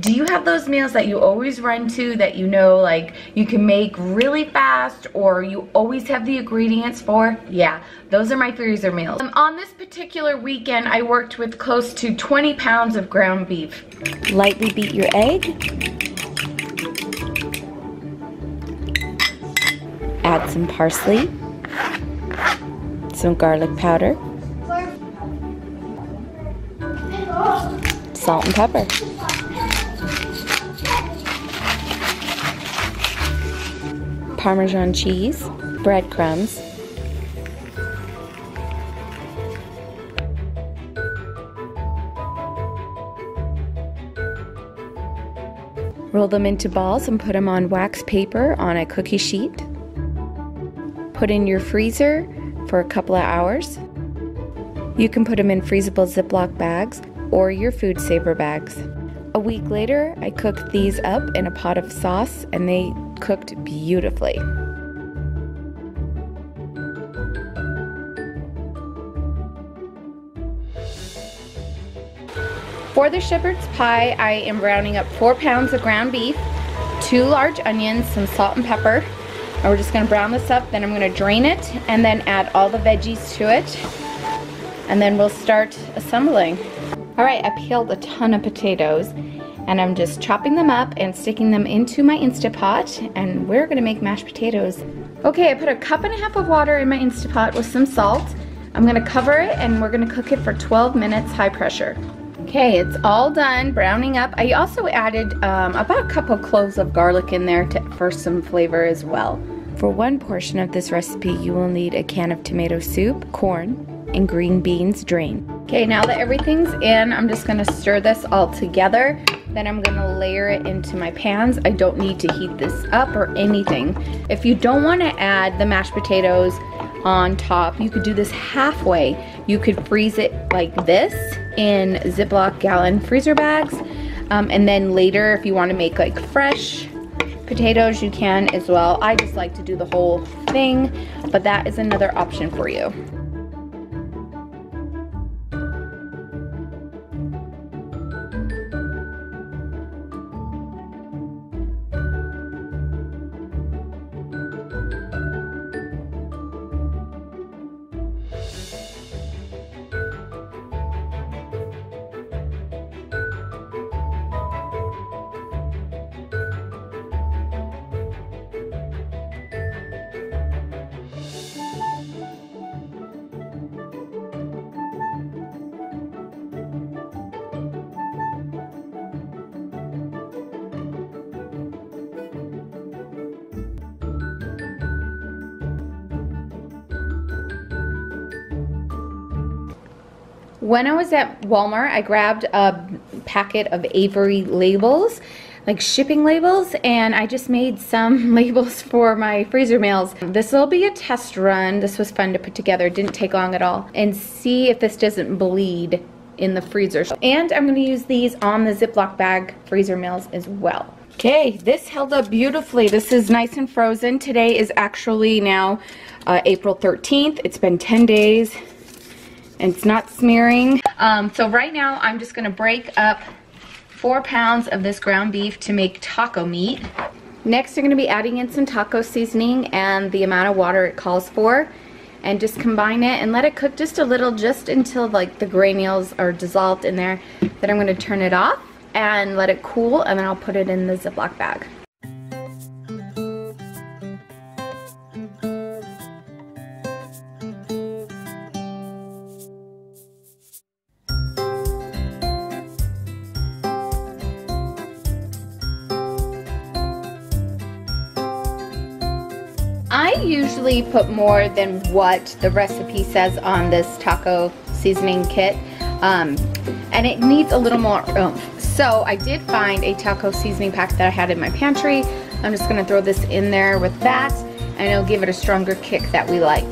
Do you have those meals that you always run to that you know like you can make really fast or you always have the ingredients for? Yeah, those are my freezer meals. On this particular weekend, I worked with close to 20 pounds of ground beef. Lightly beat your egg. Add some parsley, some garlic powder, salt and pepper. Parmesan cheese, breadcrumbs, roll them into balls and put them on wax paper on a cookie sheet. Put in your freezer for a couple of hours. You can put them in freezable Ziploc bags or your food saver bags. A week later, I cooked these up in a pot of sauce and they cooked beautifully. For the shepherd's pie, I am browning up 4 pounds of ground beef, 2 large onions, some salt and pepper. And we're just gonna brown this up, then I'm gonna drain it and then add all the veggies to it. And then we'll start assembling. All right, I peeled a ton of potatoes and I'm just chopping them up and sticking them into my Instapot, and we're gonna make mashed potatoes. Okay, I put a 1.5 cups of water in my Instapot with some salt. I'm gonna cover it and we're gonna cook it for 12 minutes, high pressure. Okay, it's all done browning up. I also added about a couple cloves of garlic in there for some flavor as well. For one portion of this recipe, you will need a can of tomato soup, corn, and green beans drained. Okay, now that everything's in, I'm just gonna stir this all together. Then I'm gonna layer it into my pans. I don't need to heat this up or anything. If you don't wanna add the mashed potatoes on top, you could do this halfway. You could freeze it like this in Ziploc gallon freezer bags. And then later, if you wanna make like fresh potatoes, you can as well. I just like to do the whole thing, but that is another option for you. When I was at Walmart, I grabbed a packet of Avery labels, like shipping labels, and I just made some labels for my freezer meals. This will be a test run. This was fun to put together. It didn't take long at all. And see if this doesn't bleed in the freezer. And I'm gonna use these on the Ziploc bag freezer meals as well. Okay, this held up beautifully. This is nice and frozen. Today is actually now April 13th. It's been 10 days. And it's not smearing. So right now I'm just gonna break up 4 pounds of this ground beef to make taco meat. Next I'm gonna be adding in some taco seasoning and the amount of water it calls for, and just combine it and let it cook just a little, just until like the granules are dissolved in there. Then I'm gonna turn it off and let it cool, and then I'll put it in the Ziploc bag. I usually put more than what the recipe says on this taco seasoning kit, and it needs a little more oomph. So I did find a taco seasoning pack that I had in my pantry. I'm just gonna throw this in there with that, and it'll give it a stronger kick that we like.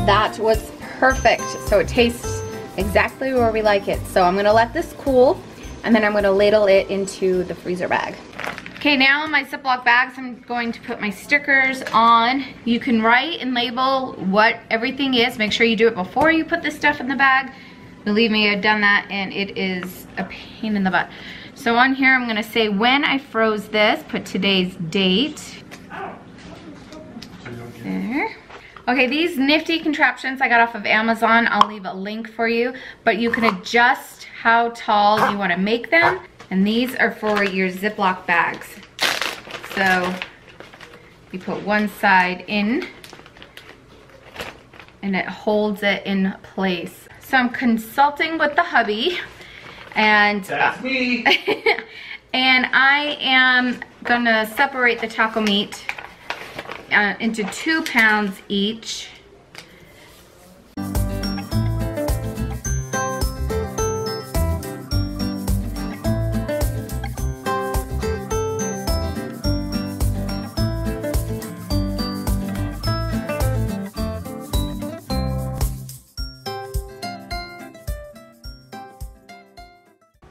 That was perfect. So it tastes exactly where we like it. So I'm gonna let this cool, and then I'm gonna ladle it into the freezer bag. Okay, now in my Ziploc bags, I'm going to put my stickers on. You can write and label what everything is. Make sure you do it before you put this stuff in the bag. Believe me, I've done that and it is a pain in the butt. So So on here I'm gonna say when I froze this, put today's date. There. Okay, these nifty contraptions I got off of Amazon. I'll leave a link for you, but you can adjust how tall you wanna make them. And these are for your Ziploc bags. So you put one side in and it holds it in place. So I'm consulting with the hubby and that's me. and I am gonna separate the taco meat into 2 pounds each.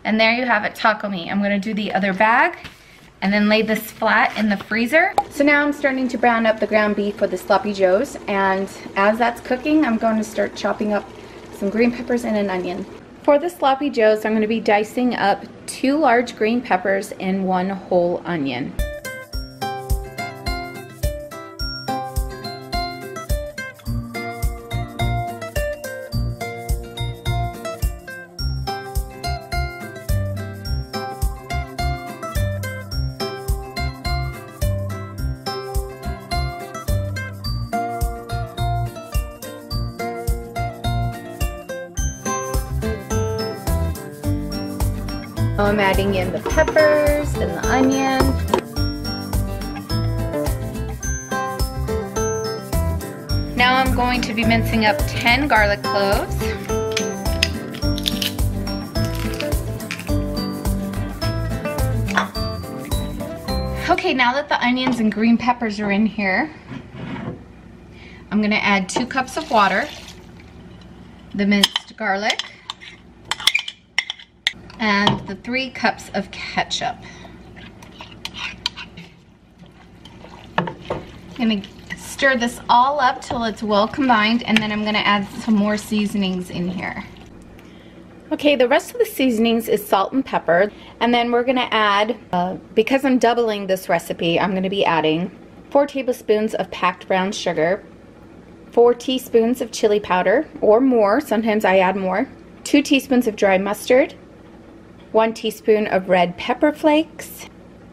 And there you have it, taco meat. I'm gonna do the other bag and then lay this flat in the freezer. So now I'm starting to brown up the ground beef for the sloppy joes, and as that's cooking, I'm going to start chopping up some green peppers and an onion. For the sloppy joes, I'm gonna be dicing up 2 large green peppers and 1 whole onion. I'm adding in the peppers and the onion. Now I'm going to be mincing up 10 garlic cloves. Okay, now that the onions and green peppers are in here, I'm gonna add 2 cups of water, the minced garlic, and the 3 cups of ketchup. I'm gonna stir this all up till it's well combined, and then I'm gonna add some more seasonings in here. Okay, the rest of the seasonings is salt and pepper, and then we're gonna add, because I'm doubling this recipe, I'm gonna be adding 4 tablespoons of packed brown sugar, 4 teaspoons of chili powder, or more, sometimes I add more, 2 teaspoons of dry mustard, 1 teaspoon of red pepper flakes,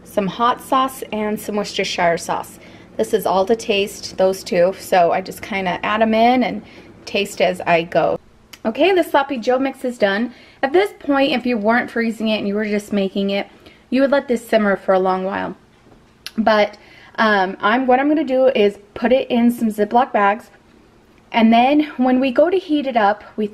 some hot sauce, and some Worcestershire sauce. This is all to taste, those 2, so I just kind of add them in and taste as I go. Okay, the sloppy joe mix is done. At this point, if you weren't freezing it and you were just making it, you would let this simmer for a long while. But what I'm going to do is put it in some Ziploc bags, and then when we go to heat it up, we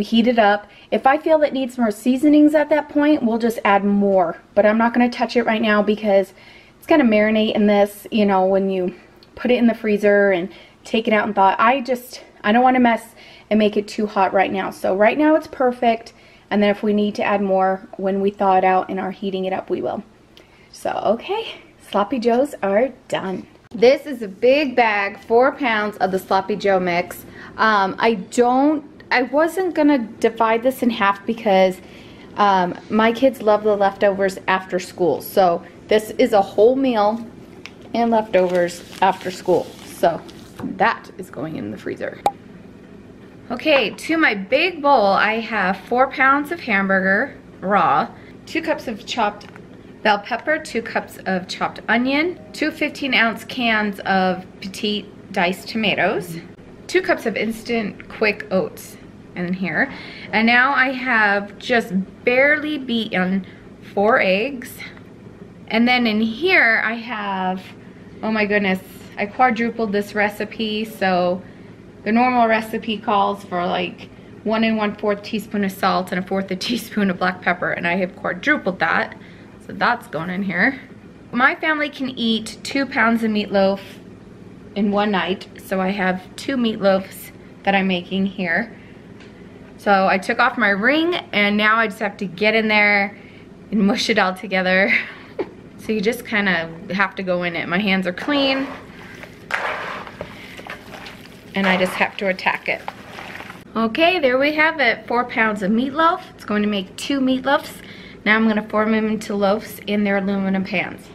heat it up. If I feel it needs more seasonings at that point, we'll just add more. But I'm not going to touch it right now because it's going to marinate in this, you know, when you put it in the freezer and take it out and thaw. I don't want to mess and make it too hot right now. So right now it's perfect. And then if we need to add more when we thaw it out and are heating it up, we will. So, okay, sloppy joes are done. This is a big bag, 4 pounds of the sloppy joe mix. I wasn't gonna divide this in half because my kids love the leftovers after school. So this is a whole meal and leftovers after school. So that is going in the freezer. Okay, to my big bowl, I have 4 pounds of hamburger, raw, 2 cups of chopped bell pepper, 2 cups of chopped onion, 2 15-ounce cans of petite diced tomatoes, 2 cups of instant quick oats in here, and now I have just barely beaten 4 eggs, and then in here I have, oh my goodness, I quadrupled this recipe. So the normal recipe calls for like 1 1/4 teaspoon of salt and 1/4 teaspoon of black pepper, and I have quadrupled that, so that's going in here. My family can eat 2 pounds of meatloaf in one night, so I have 2 meatloaves that I'm making here. So I took off my ring, and now I just have to get in there and mush it all together. So you just kind of have to go in it. My hands are clean, and I just have to attack it. Okay, there we have it, 4 pounds of meatloaf. It's going to make 2 meatloafs. Now I'm gonna form them into loaves in their aluminum pans.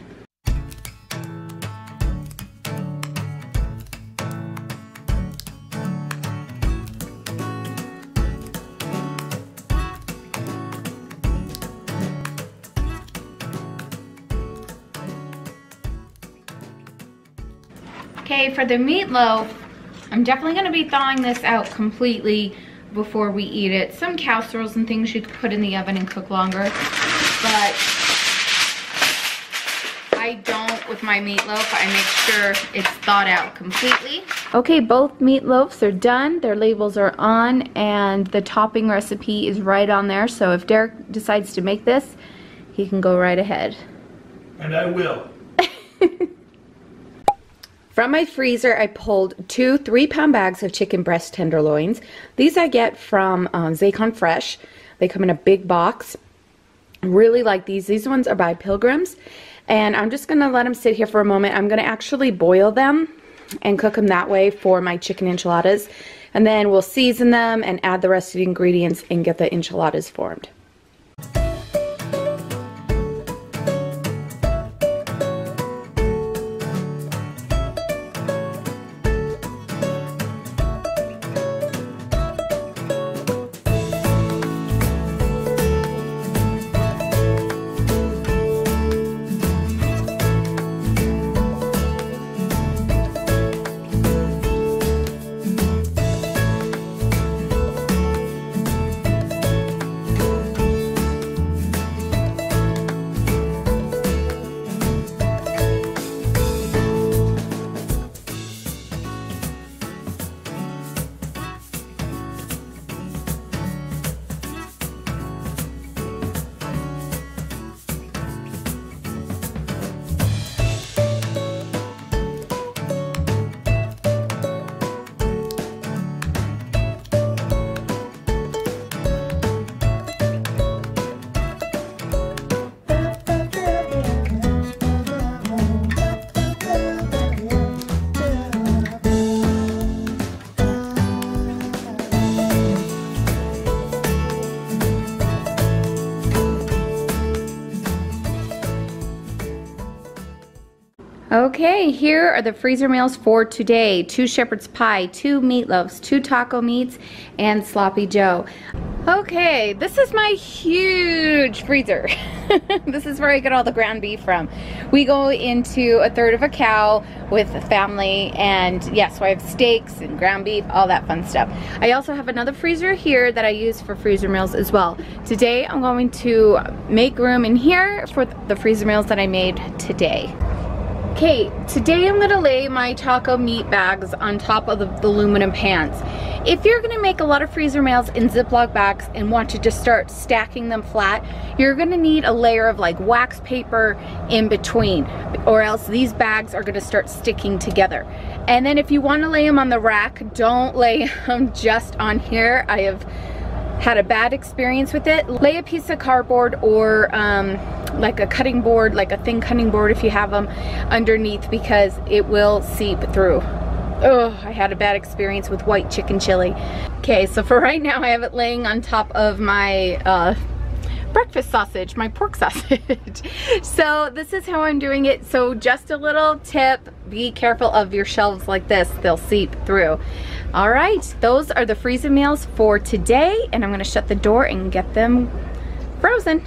Okay, for the meatloaf, I'm definitely gonna be thawing this out completely before we eat it. Some casseroles and things you could put in the oven and cook longer, but I don't with my meatloaf. I make sure it's thawed out completely. Okay, both meatloaves are done. Their labels are on and the topping recipe is right on there. So if Derek decides to make this, he can go right ahead. And I will. From my freezer, I pulled 2 3-pound bags of chicken breast tenderloins. These I get from Zaycon Fresh. They come in a big box. Really like these. These ones are by Pilgrims. And I'm just going to let them sit here for a moment. I'm going to actually boil them and cook them that way for my chicken enchiladas. And then we'll season them and add the rest of the ingredients and get the enchiladas formed. Okay, here are the freezer meals for today. 2 shepherd's pie, 2 meatloaves, 2 taco meats, and sloppy joe. Okay, this is my huge freezer. This is where I get all the ground beef from. We go into 1/3 of a cow with the family, and yes, so I have steaks and ground beef, all that fun stuff. I also have another freezer here that I use for freezer meals as well. Today I'm going to make room in here for the freezer meals that I made today. Okay, today I'm gonna lay my taco meat bags on top of the aluminum pans. If you're gonna make a lot of freezer meals in Ziploc bags and want to just start stacking them flat, you're gonna need a layer of like wax paper in between, or else these bags are gonna start sticking together. And then if you wanna lay them on the rack, don't lay them just on here. I have had a bad experience with it. Lay a piece of cardboard or like a cutting board, like a thin cutting board if you have them underneath, because it will seep through. Oh, I had a bad experience with white chicken chili. Okay, so for right now I have it laying on top of my breakfast sausage, my pork sausage. So this is how I'm doing it. So just a little tip, be careful of your shelves like this, they'll seep through. All right, those are the freezer meals for today, and I'm gonna shut the door and get them frozen.